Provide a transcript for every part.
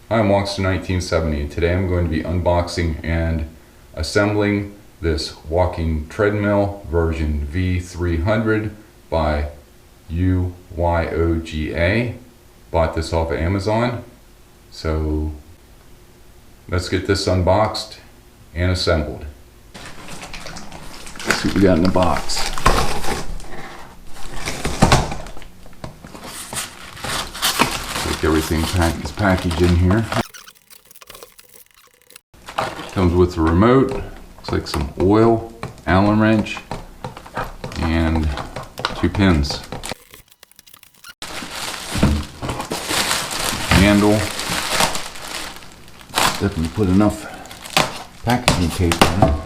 I'm Walkster 1970 and today I'm going to be unboxing and assembling this walking treadmill version V300 by UYOGA. Bought this off of Amazon. So let's get this unboxed and assembled. Let's see what we got in the box. Everything is packaged in here. Comes with a remote, looks like some oil, Allen wrench, and 2 pins. Handle. Definitely put enough packaging tape on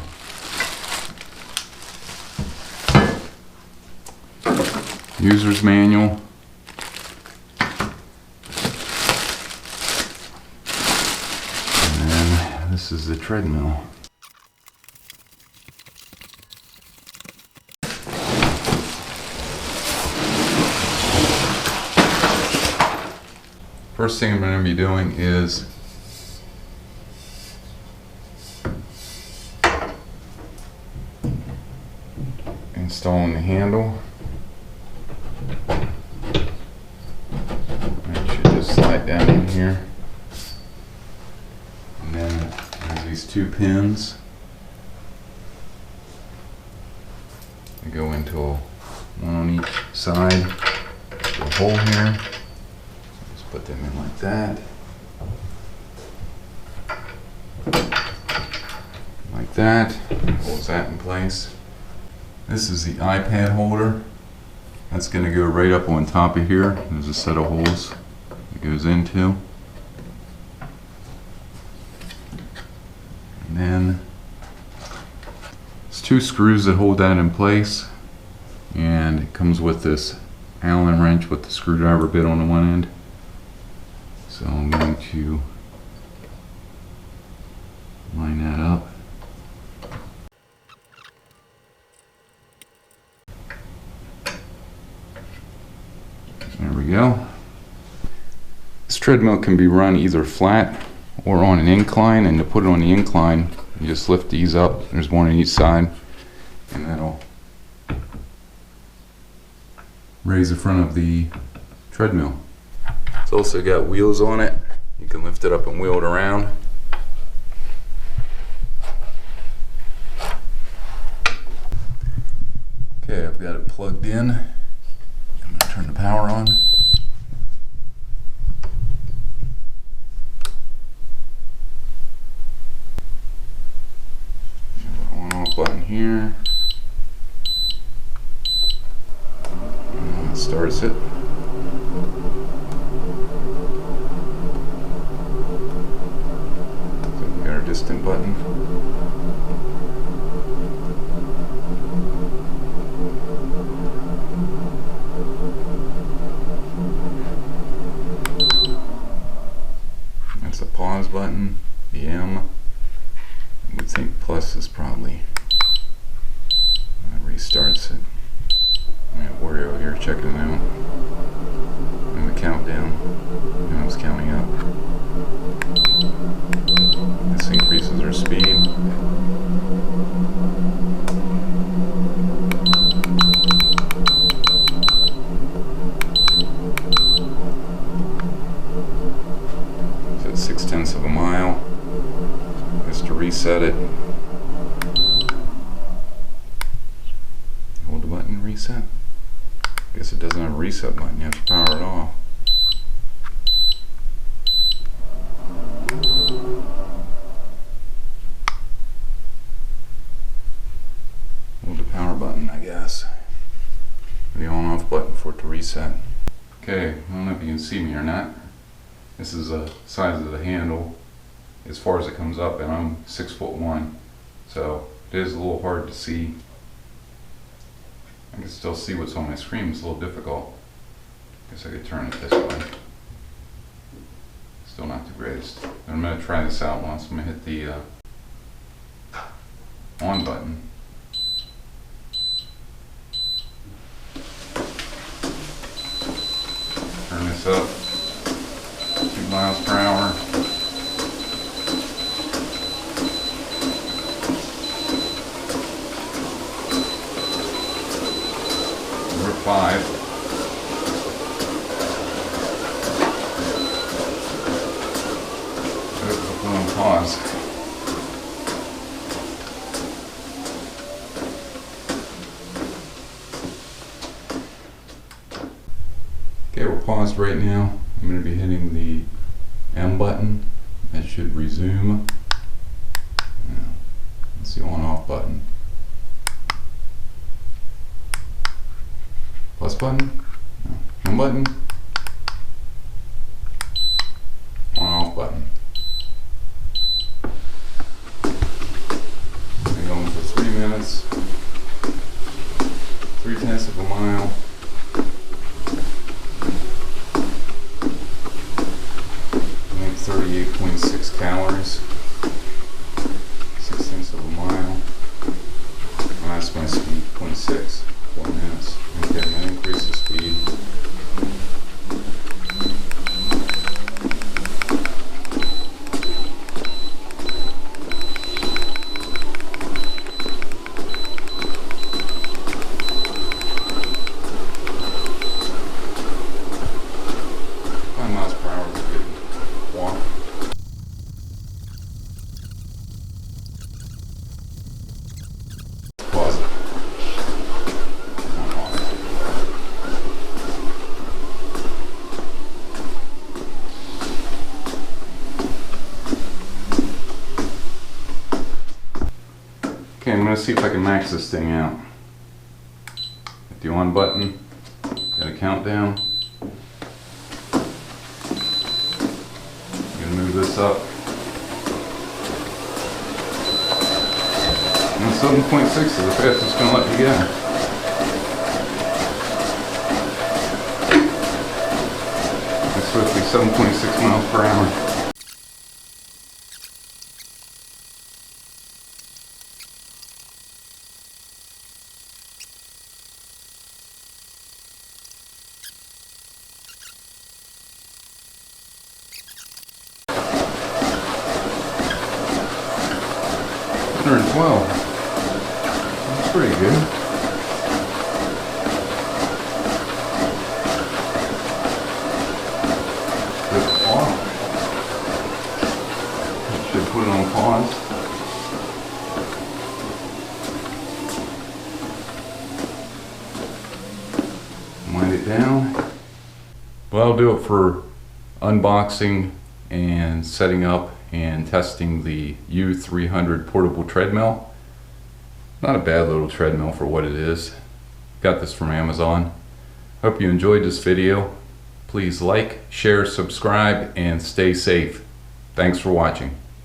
it. User's manual. This is the treadmill. First thing I'm going to be doing is installing the handle. It should just slide down in here. And then there's these 2 pins. They go into one on each side. There's a hole here. Just put them in like that. Like that. Holds that in place. This is the iPad holder. That's going to go right up on top of here. There's a set of holes it goes into. And then there's 2 screws that hold that in place, and it comes with this Allen wrench with the screwdriver bit on the one end. So I'm going to line that up. There we go. This treadmill can be run either flat or on an incline, and to put it on the incline you just lift these up. There's one on each side, and that'll raise the front of the treadmill. It's also got wheels on it. You can lift it up and wheel it around. Okay, I've got it plugged in. I'm going to turn the power on. Button here. And it starts it. So we got our distant button. That's the pause button. The M. I would think plus is probably restarts it. I have Wario here checking it out. And the countdown. Now it's counting up. This increases our speed. So it's 0.6 of a mile. Just to reset it. Hold the button, reset. Guess it doesn't have a reset button, you have to power it off. Hold the power button, I guess. The on off button for it to reset. Okay, I don't know if you can see me or not. This is the size of the handle as far as it comes up, and I'm 6'1", so it is a little hard to see. I can still see what's on my screen. It's a little difficult. Guess I could turn it this way. Still not the greatest. I'm going to try this out once. I'm going to hit the on button. Turn this up 2 miles per hour. pause. Okay, we're paused right now. I'm going to be hitting the M button. That should resume. It's the on-off button. Plus button. No. M button. On-off button. I'm going for 3 minutes. 0.3 of a mile. I think 38.6 calories. 0.6 of a mile. And that's my speed, 0.6. 4 minutes. Okay, I'm going to increase the speed. Okay, I'm going to see if I can max this thing out. Hit the on button, got a countdown. I'm going to move this up. And 7.6 is the fastest it's going to let you go. It's supposed to be 7.6 miles per hour. Well, that's pretty good. Good pause. Should put it on pause. Wind it down. Well, I'll do it for unboxing and setting up and testing the U300 portable treadmill. Not a bad little treadmill for what it is. Got this from Amazon. Hope you enjoyed this video. Please like, share, subscribe, and stay safe. Thanks for watching.